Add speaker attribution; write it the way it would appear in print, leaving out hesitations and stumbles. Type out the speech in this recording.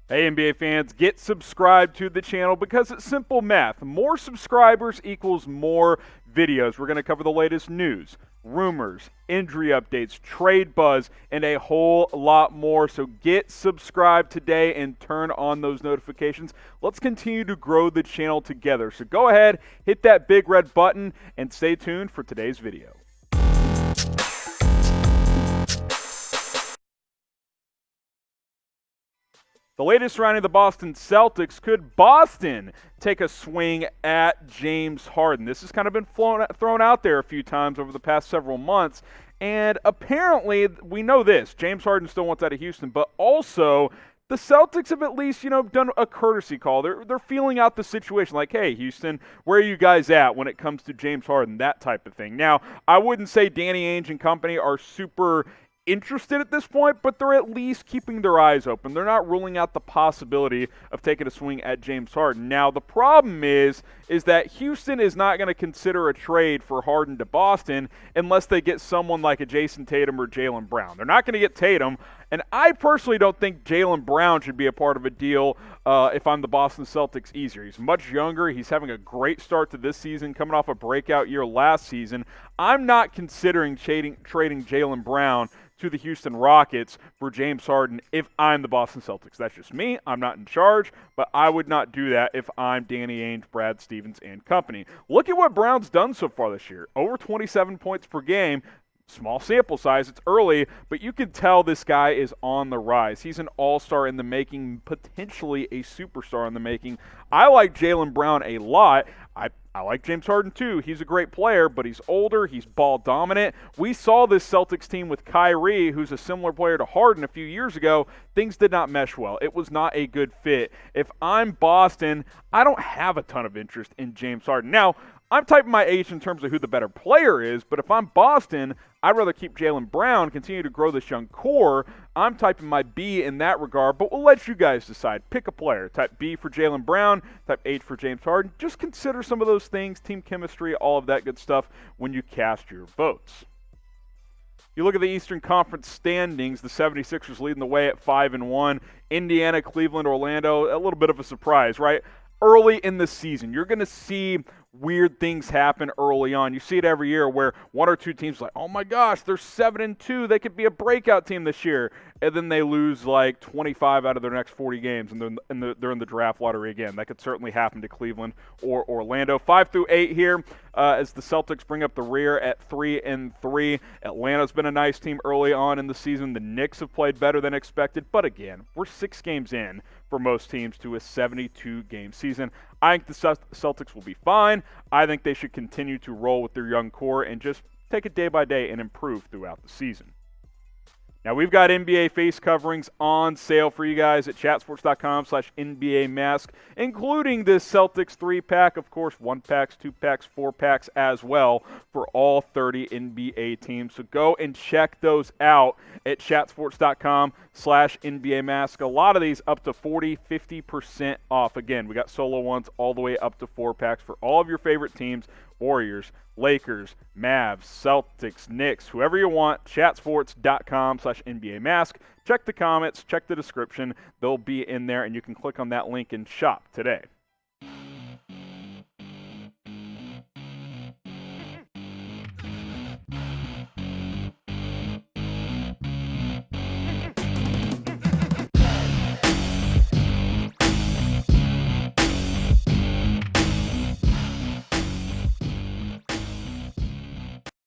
Speaker 1: Hey NBA fans, get subscribed to the channel because it's simple math. More subscribers equals more videos. We're going to cover the latest news, rumors, injury updates, trade buzz, and a whole lot more. So get subscribed today and turn on those notifications. Let's continue to grow the channel together. So go ahead, hit that big red button, and stay tuned for today's video. The latest surrounding the Boston Celtics: could Boston take a swing at James Harden? This has kind of been thrown out there a few times over the past several months, and apparently we know this. James Harden still wants out of Houston, but also the Celtics have at least, done a courtesy call. They're feeling out the situation like, hey, Houston, where are you guys at when it comes to James Harden, that type of thing. Now, I wouldn't say Danny Ainge and company are super interested at this point, but they're at least keeping their eyes open. They're not ruling out the possibility of taking a swing at James Harden. Now, the problem is that Houston is not going to consider a trade for Harden to Boston unless they get someone like a Jason Tatum or Jaylen Brown. They're not going to get Tatum, and I personally don't think Jaylen Brown should be a part of a deal if I'm the Boston Celtics easier. He's much younger. He's having a great start to this season, coming off a breakout year last season. I'm not considering trading Jaylen Brown to the Houston Rockets for James Harden if I'm the Boston Celtics. That's just me. I'm not in charge, but I would not do that if I'm Danny Ainge, Brad Stevens, and company. Look at what Brown's done so far this year. Over 27 points per game. Small sample size, it's early, but you can tell this guy is on the rise. He's an all-star in the making, potentially a superstar in the making. I like Jaylen Brown a lot. I like James Harden too. He's a great player, but he's older. He's ball dominant. We saw this Celtics team with Kyrie, who's a similar player to Harden a few years ago. Things did not mesh well. It was not a good fit. If I'm Boston, I don't have a ton of interest in James Harden. Now, I'm typing my H in terms of who the better player is, but if I'm Boston, I'd rather keep Jaylen Brown, continue to grow this young core. I'm typing my B in that regard, but we'll let you guys decide. Pick a player. Type B for Jaylen Brown, type H for James Harden. Just consider some of those things, team chemistry, all of that good stuff when you cast your votes. You look at the Eastern Conference standings, the 76ers leading the way at 5-1. Indiana, Cleveland, Orlando, a little bit of a surprise, right? Early in the season, you're going to see weird things happen early on. You see it every year where one or two teams are like, oh my gosh, they're 7-2. They could be a breakout team this year. And then they lose like 25 out of their next 40 games, and they're in the draft lottery again. That could certainly happen to Cleveland or Orlando. 5 through 8 here as the Celtics bring up the rear at 3-3. Atlanta's been a nice team early on in the season. The Knicks have played better than expected. But again, we're 6 games in for most teams to a 72-game season. I think the Celtics will be fine. I think they should continue to roll with their young core and just take it day by day and improve throughout the season. Now, we've got NBA face coverings on sale for you guys at chatsports.com/NBA mask, including this Celtics 3-pack, of course, 1-packs, 2-packs, 4-packs as well for all 30 NBA teams. So go and check those out at chatsports.com/NBA mask. A lot of these up to 40, 50% off. Again, we got solo ones all the way up to 4-packs for all of your favorite teams. Warriors, Lakers, Mavs, Celtics, Knicks, whoever you want, chatsports.com/NBA mask. Check the comments, check the description. They'll be in there, and you can click on that link and shop today.